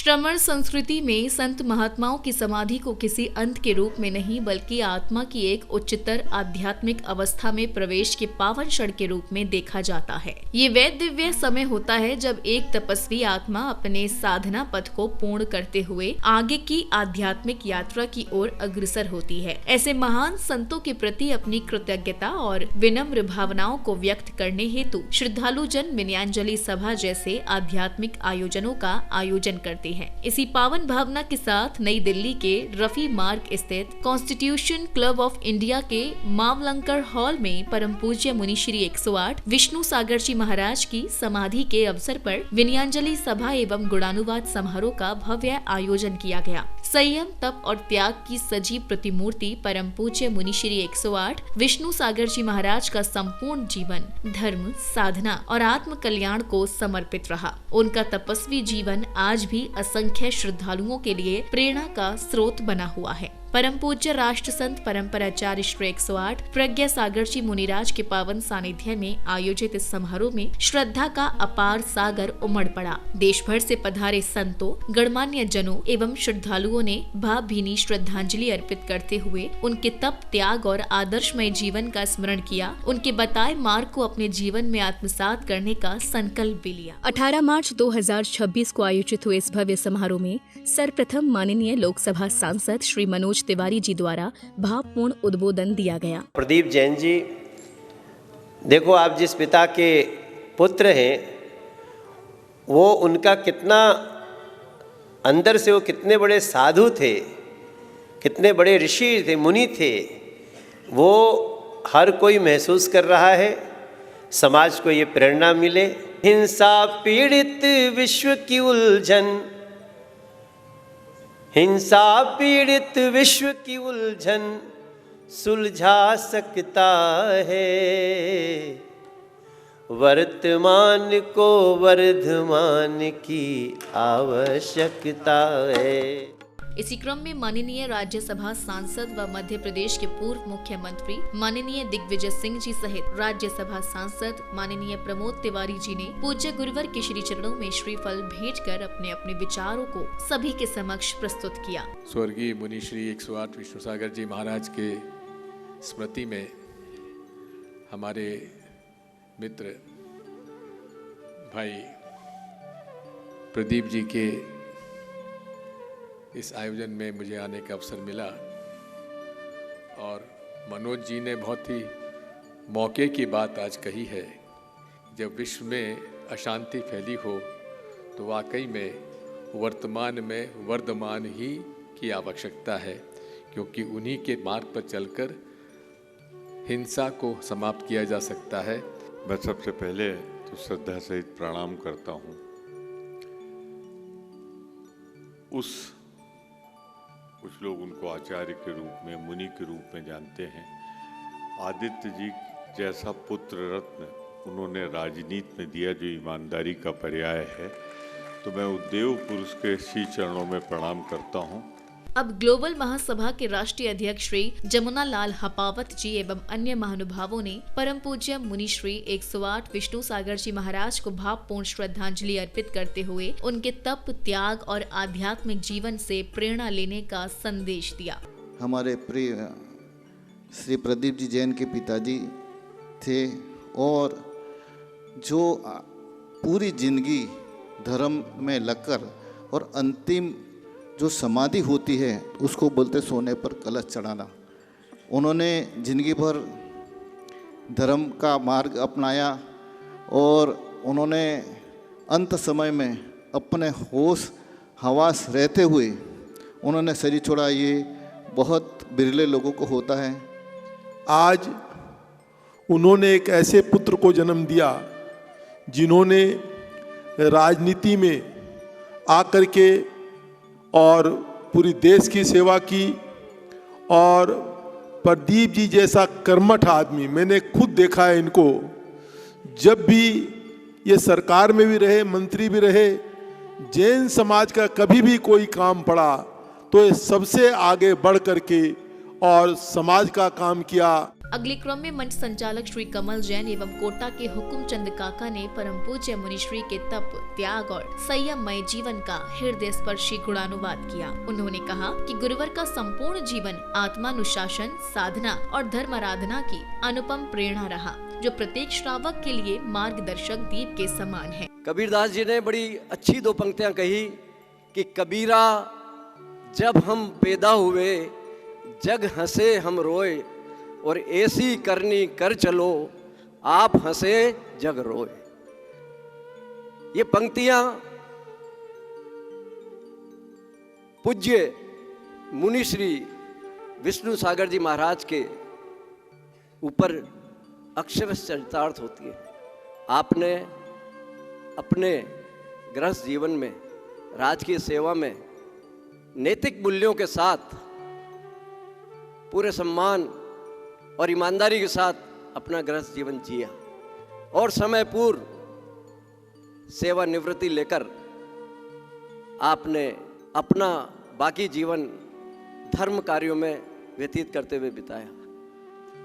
श्रमण संस्कृति में संत महात्माओं की समाधि को किसी अंत के रूप में नहीं बल्कि आत्मा की एक उच्चतर आध्यात्मिक अवस्था में प्रवेश के पावन क्षण के रूप में देखा जाता है। ये वह दिव्य समय होता है जब एक तपस्वी आत्मा अपने साधना पथ को पूर्ण करते हुए आगे की आध्यात्मिक यात्रा की ओर अग्रसर होती है। ऐसे महान संतों के प्रति अपनी कृतज्ञता और विनम्र भावनाओं को व्यक्त करने हेतु श्रद्धालु जन विनयांजलि सभा जैसे आध्यात्मिक आयोजनों का आयोजन करते हैं। इसी पावन भावना के साथ नई दिल्ली के रफी मार्ग स्थित कॉन्स्टिट्यूशन क्लब ऑफ इंडिया के मावलंकर हॉल में परम पूज्य मुनि श्री 108 विष्णु सागर जी महाराज की समाधि के अवसर पर विनयांजलि सभा एवं गुणानुवाद समारोह का भव्य आयोजन किया गया। संयम, तप और त्याग की सजीव प्रतिमूर्ति परम पूज्य मुनि श्री 108 विष्णु सागर जी महाराज का संपूर्ण जीवन धर्म, साधना और आत्म कल्याण को समर्पित रहा। उनका तपस्वी जीवन आज भी असंख्य श्रद्धालुओं के लिए प्रेरणा का स्रोत बना हुआ है। परम पूज्य राष्ट्र संत परम्पराचार्य श्री 108 प्रज्ञा सागर जी मुनिराज के पावन सानिध्य में आयोजित इस समारोह में श्रद्धा का अपार सागर उमड़ पड़ा। देश भर से पधारे संतों, गणमान्य जनों एवं श्रद्धालुओं ने भावभीनी श्रद्धांजलि अर्पित करते हुए उनके तप, त्याग और आदर्शमय जीवन का स्मरण किया। उनके बताए मार्ग को अपने जीवन में आत्मसात करने का संकल्प भी लिया। 18 मार्च 2026 को आयोजित हुए इस भव्य समारोह में सर्वप्रथम माननीय लोकसभा सांसद श्री मनोज तिवारी जी द्वारा भावपूर्ण उद्बोधन दिया गया। प्रदीप जैन जी, देखो आप जिस पिता के पुत्र हैं वो उनका कितना अंदर से वो कितने बड़े साधु थे, कितने बड़े ऋषि थे, मुनि थे, वो हर कोई महसूस कर रहा है। समाज को ये प्रेरणा मिले। हिंसा पीड़ित विश्व की उलझन, हिंसा पीड़ित विश्व की उलझन सुलझा सकता है, वर्तमान को वर्धमान की आवश्यकता है। इसी क्रम में माननीय राज्यसभा सांसद व मध्य प्रदेश के पूर्व मुख्यमंत्री माननीय दिग्विजय सिंह जी सहित राज्यसभा सांसद माननीय प्रमोद तिवारी जी ने पूज्य गुरुवर के श्री चरणों में श्रीफल भेंट कर अपने अपने विचारों को सभी के समक्ष प्रस्तुत किया। स्वर्गीय मुनि श्री 108 विष्णु सागर जी महाराज के स्मृति में हमारे मित्र भाई प्रदीप जी के इस आयोजन में मुझे आने का अवसर मिला और मनोज जी ने बहुत ही मौके की बात आज कही है। जब विश्व में अशांति फैली हो तो वाकई में वर्तमान में वर्धमान ही की आवश्यकता है, क्योंकि उन्हीं के मार्ग पर चलकर हिंसा को समाप्त किया जा सकता है। मैं सबसे पहले तो श्रद्धा सहित प्रणाम करता हूँ कुछ लोग उनको आचार्य के रूप में, मुनि के रूप में जानते हैं। आदित्य जी जैसा पुत्र रत्न उन्होंने राजनीति में दिया जो ईमानदारी का पर्याय है, तो मैं उद्देव पुरुष के श्री चरणों में प्रणाम करता हूँ। अब ग्लोबल महासभा के राष्ट्रीय अध्यक्ष श्री जमुना लाल हपावत जी एवं अन्य महानुभावों ने परम पूज्य मुनि श्री 108 विष्णु सागर जी महाराज को भावपूर्ण श्रद्धांजलि अर्पित करते हुए उनके तप, त्याग और आध्यात्मिक जीवन से प्रेरणा लेने का संदेश दिया। हमारे प्रिय श्री प्रदीप जी जैन के पिताजी थे और जो पूरी जिंदगी धर्म में लगकर और अंतिम जो समाधि होती है उसको बोलते सोने पर कलश चढ़ाना। उन्होंने जिंदगी भर धर्म का मार्ग अपनाया और उन्होंने अंत समय में अपने होश हवास रहते हुए उन्होंने शरीर छोड़ा। ये बहुत बिरले लोगों को होता है। आज उन्होंने एक ऐसे पुत्र को जन्म दिया जिन्होंने राजनीति में आकर के और पूरी देश की सेवा की, और प्रदीप जी जैसा कर्मठ आदमी मैंने खुद देखा है इनको। जब भी ये सरकार में भी रहे, मंत्री भी रहे, जैन समाज का कभी भी कोई काम पड़ा तो ये सबसे आगे बढ़ करके और समाज का काम किया। अगले क्रम में मंच संचालक श्री कमल जैन एवं कोटा के हुकुमचंद काका ने परम पूज्य मुनिश्री के तप, त्याग और संयममय जीवन का हृदय स्पर्शी गुणानुवाद किया। उन्होंने कहा कि गुरुवर का संपूर्ण जीवन आत्मानुशासन, साधना और धर्म आराधना की अनुपम प्रेरणा रहा, जो प्रत्येक श्रावक के लिए मार्गदर्शक दीप के समान है। कबीरदास जी ने बड़ी अच्छी दो पंक्तियां कही कि कबीरा जब हम पैदा हुए जग हंसे हम रोए, और ऐसी करनी कर चलो आप हंसे जग रोए। ये पंक्तियां पूज्य मुनिश्री विष्णु सागर जी महाराज के ऊपर अक्षरश चरितार्थ होती है। आपने अपने गृहस्थ जीवन में, राजकीय सेवा में नैतिक मूल्यों के साथ पूरे सम्मान और ईमानदारी के साथ अपना गृहस्थ जीवन जिया और समय पूर्व सेवानिवृत्ति लेकर आपने अपना बाकी जीवन धर्म कार्यों में व्यतीत करते हुए बिताया।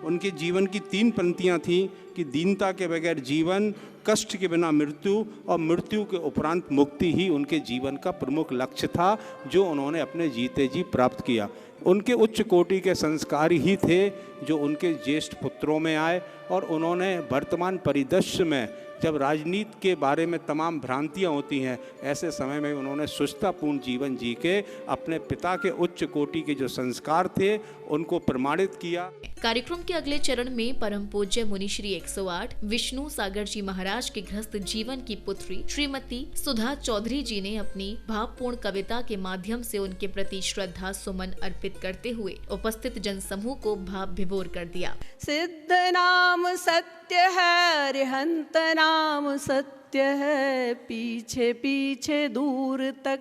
उनके जीवन की 3 पंक्तियां थीं कि दीनता के बगैर जीवन, कष्ट के बिना मृत्यु और मृत्यु के उपरांत मुक्ति ही उनके जीवन का प्रमुख लक्ष्य था, जो उन्होंने अपने जीते जी प्राप्त किया। उनके उच्च कोटि के संस्कार ही थे जो उनके ज्येष्ठ पुत्रों में आए, और उन्होंने वर्तमान परिदृश्य में जब राजनीति के बारे में तमाम भ्रांतियां होती हैं, ऐसे समय में उन्होंने सुचितापूर्ण जीवन जी के अपने पिता के उच्च कोटि के जो संस्कार थे उनको प्रमाणित किया। कार्यक्रम के अगले चरण में परम पूज्य मुनिश्री 108 विष्णु सागर जी महाराज के गृहस्थ जीवन की पुत्री श्रीमती सुधा चौधरी जी ने अपनी भावपूर्ण कविता के माध्यम से उनके प्रति श्रद्धा सुमन अर्पित करते हुए उपस्थित जनसमूह को भाव विभोर कर दिया। सिद्ध नाम सत्य है, अरिहंत नाम सत्य है, पीछे पीछे दूर तक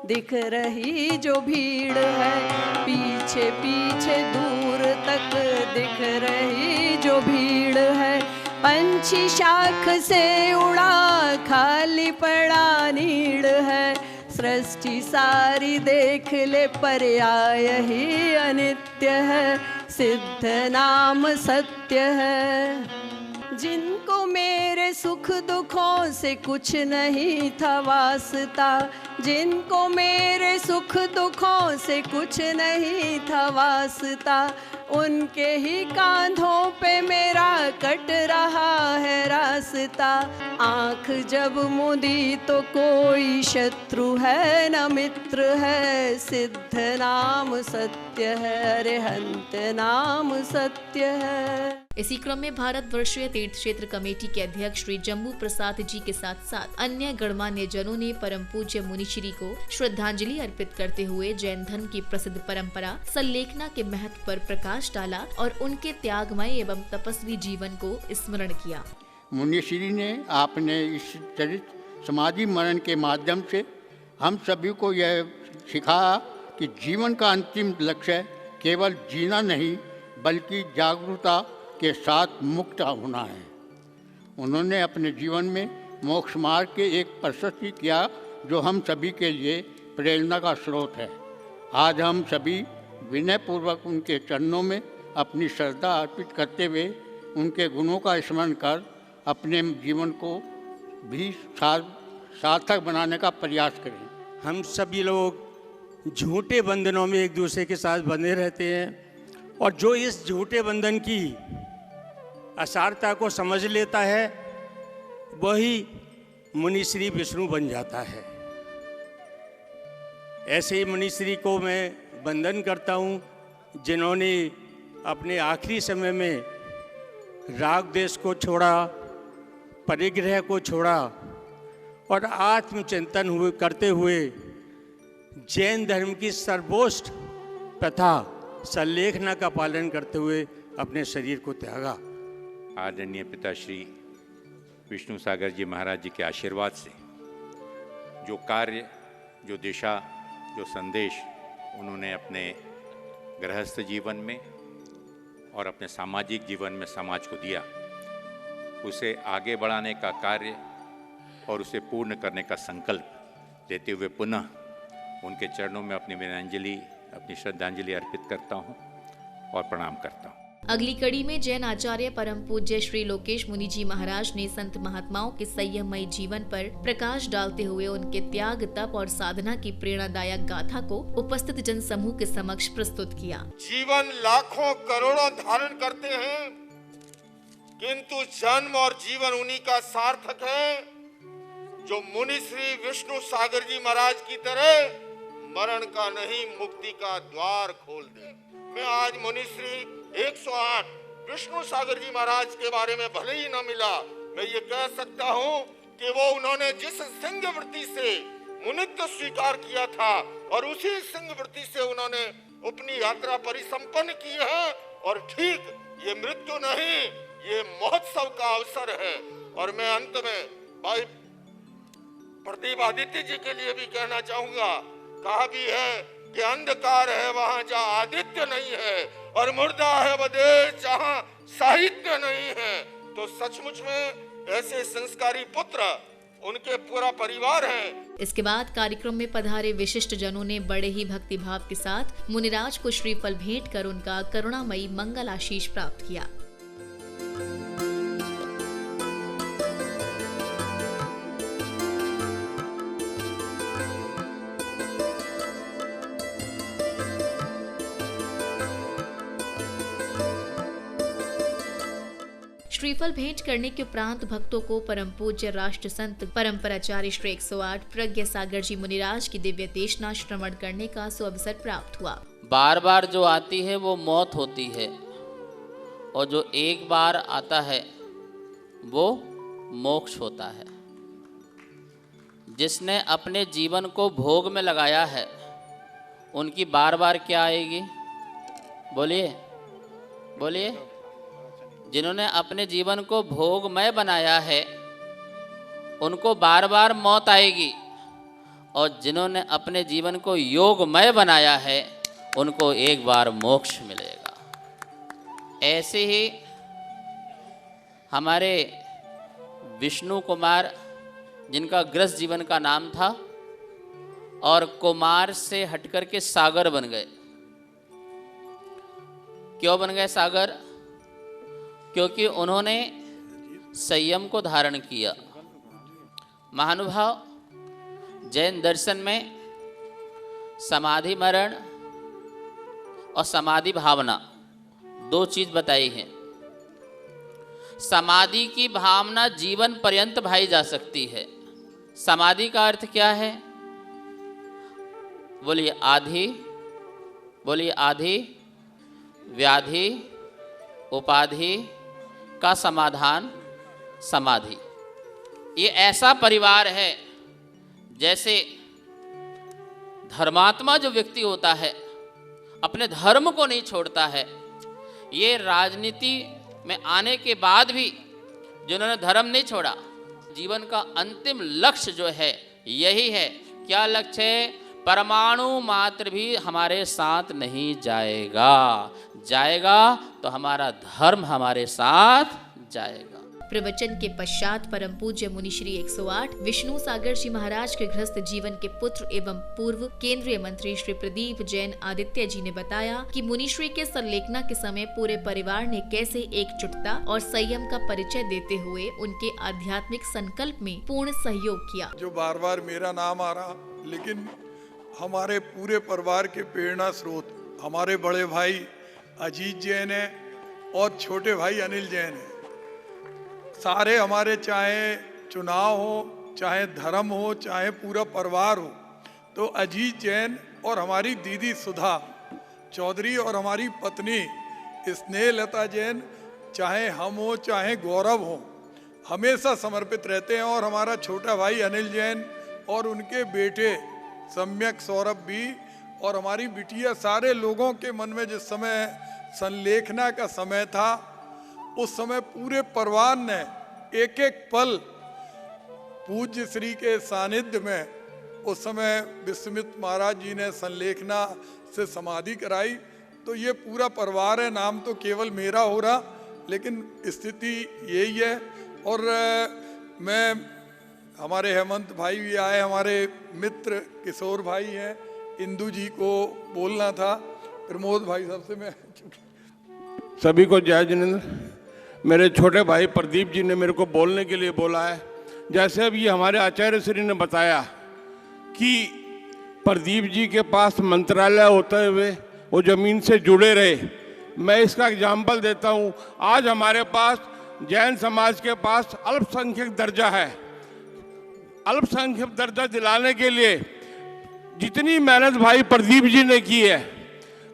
दिख रही जो भीड़ है, पीछे पीछे दूर तक दिख रही जो भीड़ है, पंछी शाख से उड़ा खाली पड़ा नीड़ है, सृष्टि सारी देख ले पर्याय ही अनित्य है, सिद्ध नाम सत्य है। जिनको मेरे सुख दुखों से कुछ नहीं था वास्ता, जिनको मेरे सुख दुखों से कुछ नहीं था वास्ता, उनके ही कांधों पे मेरा कट रहा है रास्ता। आँख जब मुदी तो कोई शत्रु है न मित्र है, सिद्ध नाम सत्य है, अरिहंत नाम सत्य है। इसी क्रम में भारत वर्षीय तीर्थ क्षेत्र कमेटी के अध्यक्ष श्री जम्बू प्रसाद जी के साथ साथ अन्य गणमान्य जनों ने परम पूज्य मुनिश्री को श्रद्धांजलि अर्पित करते हुए जैन धर्म की प्रसिद्ध परंपरा सल्लेखना के महत्व पर प्रकाश डाला और उनके त्यागमय एवं तपस्वी जीवन को स्मरण किया। मुनिश्री ने आपने इस चरित्र समाधि मरण के माध्यम से हम सभी को यह सिखाया कि जीवन का अंतिम लक्ष्य केवल जीना नहीं बल्कि जागरूकता के साथ मुक्त होना है। उन्होंने अपने जीवन में मोक्ष मार्ग के एक प्रशस्ति किया जो हम सभी के लिए प्रेरणा का स्रोत है। आज हम सभी विनयपूर्वक उनके चरणों में अपनी श्रद्धा अर्पित करते हुए उनके गुणों का स्मरण कर अपने जीवन को भी सार्थक बनाने का प्रयास करें। हम सभी लोग झूठे बंधनों में एक दूसरे के साथ बंधे रहते हैं, और जो इस झूठे बंधन की असारता को समझ लेता है वही मुनिश्री विष्णु बन जाता है। ऐसे ही मुनिश्री को मैं वंदन करता हूँ जिन्होंने अपने आखिरी समय में राग देश को छोड़ा, परिग्रह को छोड़ा और आत्मचिंतन करते हुए जैन धर्म की सर्वोच्च प्रथा सल्लेखना का पालन करते हुए अपने शरीर को त्यागा। आदरणीय पिताश्री विष्णु सागर जी महाराज जी के आशीर्वाद से जो कार्य, जो दिशा, जो संदेश उन्होंने अपने गृहस्थ जीवन में और अपने सामाजिक जीवन में समाज को दिया, उसे आगे बढ़ाने का कार्य और उसे पूर्ण करने का संकल्प लेते हुए पुनः उनके चरणों में अपनी विनयाञ्जलि, अपनी श्रद्धांजलि अर्पित करता हूँ और प्रणाम करता हूँ। अगली कड़ी में जैन आचार्य परम पूज्य श्री लोकेश मुनि जी महाराज ने संत महात्माओं के संयममयी जीवन पर प्रकाश डालते हुए उनके त्याग, तप और साधना की प्रेरणादायक गाथा को उपस्थित जन समूह के समक्ष प्रस्तुत किया। जीवन लाखों करोड़ों धारण करते हैं, किंतु जन्म और जीवन उन्हीं का सार्थक है जो मुनि श्री विष्णु सागर जी महाराज की तरह मरण का नहीं मुक्ति का द्वार खोल दे। मैं आज मुनि श्री 108 विष्णु सागर जी महाराज के बारे में भले ही न मिला, मैं ये कह सकता हूँ कि वो उन्होंने जिस सिंह वृत्ति से मुनित्व स्वीकार किया था और उसी सिंह वृत्ति से उन्होंने अपनी यात्रा परिसंपन्न की है। और ठीक ये मृत्यु नहीं, ये महोत्सव का अवसर है। और मैं अंत में भाई प्रदीप आदित्य जी के लिए भी कहना चाहूंगा, कहा भी है कि अंधकार है वहां जहाँ आदित्य नहीं है और मुर्दा है वह देश जहाँ साहित्य नहीं है। तो सचमुच में ऐसे संस्कारी पुत्र, उनके पूरा परिवार है। इसके बाद कार्यक्रम में पधारे विशिष्ट जनों ने बड़े ही भक्ति भाव के साथ मुनिराज को श्रीफल भेंट कर उनका करुणामयी मंगल आशीष प्राप्त किया। श्रीफल भेंट करने के उपरांत भक्तों को परम पूज्य राष्ट्र संत परम्पराचार्य श्री 108 प्रज्ञ सागर जी मुनिराज की दिव्य देशना श्रवण करने का सुअवसर प्राप्त हुआ। बार बार जो आती है वो मौत होती है और जो एक बार आता है वो मोक्ष होता है। जिसने अपने जीवन को भोग में लगाया है उनकी बार बार क्या आएगी? बोलिए बोलिए। जिन्होंने अपने जीवन को भोगमय बनाया है उनको बार बार मौत आएगी और जिन्होंने अपने जीवन को योगमय बनाया है उनको एक बार मोक्ष मिलेगा। ऐसे ही हमारे विष्णु कुमार, जिनका गृहस्थ जीवन का नाम था और कुमार से हटकर के सागर बन गए। क्यों बन गए सागर? क्योंकि उन्होंने संयम को धारण किया। महानुभाव, जैन दर्शन में समाधि मरण और समाधि भावना दो चीज बताई हैं। समाधि की भावना जीवन पर्यंत भाई जा सकती है। समाधि का अर्थ क्या है? बोलिए आधि, बोलिए आधि, व्याधि, उपाधि का समाधान समाधि। ये ऐसा परिवार है जैसे धर्मात्मा जो व्यक्ति होता है अपने धर्म को नहीं छोड़ता है। ये राजनीति में आने के बाद भी जिन्होंने धर्म नहीं छोड़ा, जीवन का अंतिम लक्ष्य जो है यही है। क्या लक्ष्य है? परमाणु मात्र भी हमारे साथ नहीं जाएगा, जाएगा तो हमारा धर्म हमारे साथ जाएगा। प्रवचन के पश्चात परम पूज्य मुनि श्री 108 विष्णु सागर जी महाराज के गृहस्थ जीवन के पुत्र एवं पूर्व केंद्रीय मंत्री श्री प्रदीप जैन आदित्य जी ने बताया कि मुनिश्री के संलेखना के समय पूरे परिवार ने कैसे एकजुटता और संयम का परिचय देते हुए उनके आध्यात्मिक संकल्प में पूर्ण सहयोग किया। जो बार बार मेरा नाम आ रहा, लेकिन हमारे पूरे परिवार के प्रेरणा स्रोत हमारे बड़े भाई अजीत जैन है और छोटे भाई अनिल जैन है। सारे हमारे, चाहे चुनाव हो, चाहे धर्म हो, चाहे पूरा परिवार हो, तो अजीत जैन और हमारी दीदी सुधा चौधरी और हमारी पत्नी स्नेहलता जैन, चाहे हम हो चाहे गौरव हो, हमेशा समर्पित रहते हैं। और हमारा छोटा भाई अनिल जैन और उनके बेटे सम्यक सौरभ भी और हमारी बिटिया, सारे लोगों के मन में जिस समय संलेखना का समय था उस समय पूरे परिवार ने एक एक पल पूज्य श्री के सानिध्य में, उस समय विश्वामित्र महाराज जी ने संलेखना से समाधि कराई। तो ये पूरा परिवार है, नाम तो केवल मेरा हो रहा लेकिन स्थिति यही है। और मैं, हमारे हेमंत भाई भी आए, हमारे मित्र किशोर भाई हैं, इंदू जी को बोलना था, प्रमोद भाई सबसे मैं सभी को जय जिनेंद्र। मेरे छोटे भाई प्रदीप जी ने मेरे को बोलने के लिए बोला है। जैसे अभी हमारे आचार्य श्री ने बताया कि प्रदीप जी के पास मंत्रालय होते हुए वो ज़मीन से जुड़े रहे, मैं इसका एग्जाम्पल देता हूँ। आज हमारे पास जैन समाज के पास अल्पसंख्यक दर्जा है। अल्पसंख्यक दर्जा दिलाने के लिए जितनी मेहनत भाई प्रदीप जी ने की है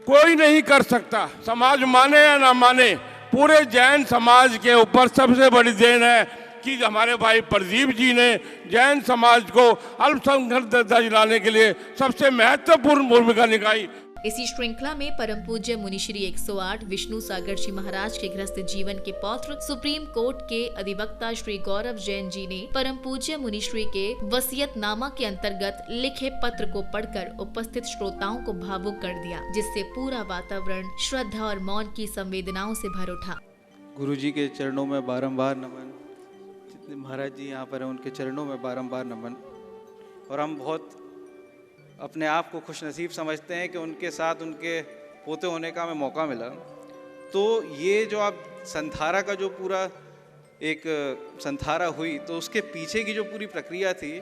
कोई नहीं कर सकता। समाज माने या ना माने, पूरे जैन समाज के ऊपर सबसे बड़ी देन है कि हमारे भाई प्रदीप जी ने जैन समाज को अल्पसंख्यक दर्जा दिलाने के लिए सबसे महत्वपूर्ण भूमिका निभाई। इसी श्रृंखला में परम पूज्य मुनिश्री 108 विष्णु सागर जी महाराज के गृहस्थ जीवन के पौत्र सुप्रीम कोर्ट के अधिवक्ता श्री गौरव जैन जी ने परम पूज्य मुनिश्री के वसीयतनामा के अंतर्गत लिखे पत्र को पढ़कर उपस्थित श्रोताओं को भावुक कर दिया, जिससे पूरा वातावरण श्रद्धा और मौन की संवेदनाओं से भर उठा। गुरु जी के चरणों में बारंबार नमन। जितने महाराज जी यहाँ पर हैं उनके चरणों में बारंबार नमन। और हम बहुत अपने आप को खुशनसीब समझते हैं कि उनके साथ उनके पोते होने का हमें मौका मिला। तो ये जो आप संधारा का जो पूरा एक संधारा हुई, तो उसके पीछे की जो पूरी प्रक्रिया थी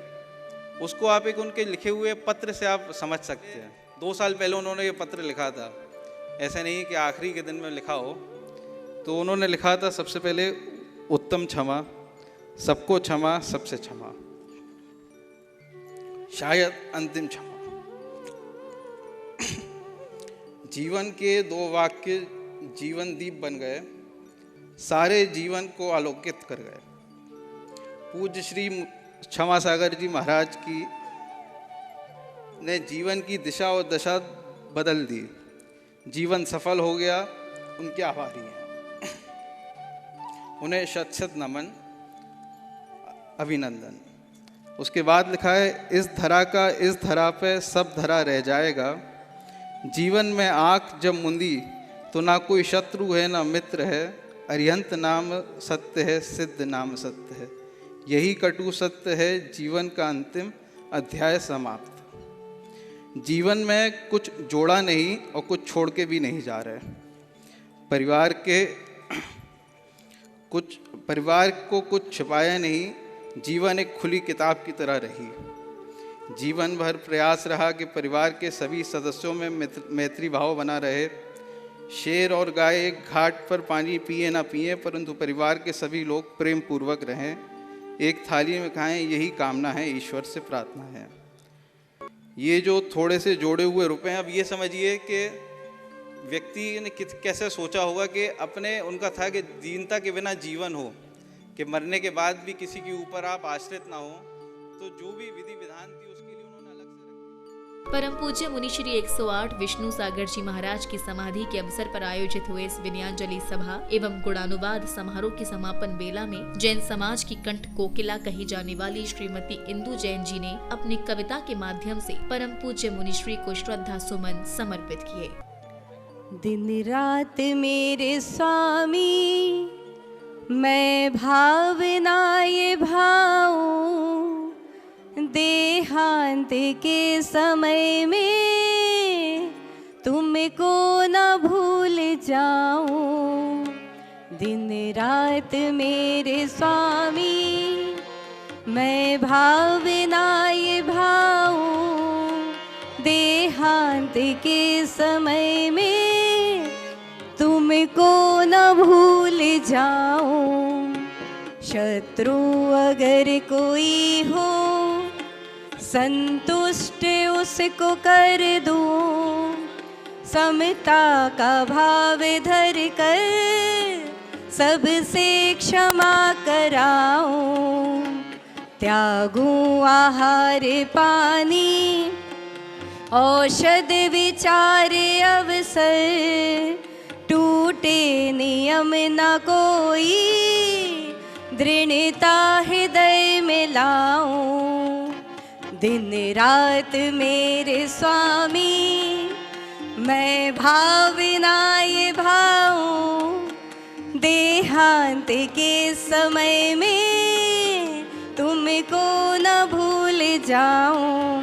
उसको आप एक उनके लिखे हुए पत्र से आप समझ सकते हैं। 2 साल पहले उन्होंने ये पत्र लिखा था, ऐसे नहीं कि आखिरी के दिन में लिखा हो। तो उन्होंने लिखा था सबसे पहले उत्तम क्षमा, सबको क्षमा, सबसे क्षमा, शायद अंतिम क्षमा। जीवन के 2 वाक्य जीवन दीप बन गए, सारे जीवन को आलोकित कर गए। पूज्य श्री क्षमा सागर जी महाराज की ने जीवन की दिशा और दशा बदल दी। जीवन सफल हो गया, उनके आभारी हैं। उन्हें शत शत नमन, अभिनंदन। उसके बाद लिखा है, इस धरा का इस धरा पे सब धरा रह जाएगा। जीवन में आँख जब मुंदी तो ना कोई शत्रु है ना मित्र है। अरिहंत नाम सत्य है, सिद्ध नाम सत्य है। यही कटु सत्य है, जीवन का अंतिम अध्याय समाप्त। जीवन में कुछ जोड़ा नहीं और कुछ छोड़ के भी नहीं जा रहे। परिवार को कुछ छिपाया नहीं। जीवन एक खुली किताब की तरह रही। जीवन भर प्रयास रहा कि परिवार के सभी सदस्यों में मैत्री भाव बना रहे। शेर और गाय एक घाट पर पानी पिए ना पिए, परंतु परिवार के सभी लोग प्रेम पूर्वक रहें, एक थाली में खाएं, यही कामना है, ईश्वर से प्रार्थना है। ये जो थोड़े से जोड़े हुए रुपए हैं, अब ये समझिए कि व्यक्ति ने कैसे सोचा होगा कि अपने उनका था कि दीनता के बिना जीवन हो, कि मरने के बाद भी किसी के ऊपर आप आश्रित ना हो। तो जो भी विधि विधान थी उसके लिए उन्होंने अलग से परम पूज्य मुनिश्री 108 विष्णु सागर जी महाराज की समाधि के अवसर पर आयोजित हुए इस विनयाजलि सभा एवं गुणानुवाद समारोह की समापन बेला में जैन समाज की कंठ कोकिला कही जाने वाली श्रीमती इंदु जैन जी ने अपनी कविता के माध्यम से परम पूज्य मुनिश्री को श्रद्धा सुमन समर्पित किए। दिन रात मेरे स्वामी मैं भावनाएं भाऊं, देहांत के समय में तुमको न भूल जाऊं। दिन रात मेरे स्वामी मैं भावनाएं भाऊं, देहांत के समय में तुमको न भूल जाऊं। शत्रु अगर कोई हो संतुष्ट उसको कर दूं, समता का भाव धर कर सबसे क्षमा कराऊं। त्यागूं आहार पानी औषध विचार अवसर, टूटे नियम न कोई दृढ़ता हृदय में लाऊं। दिन रात मेरे स्वामी मैं भावनाएं भाऊं, देहांत के समय में तुमको न भूल जाऊं।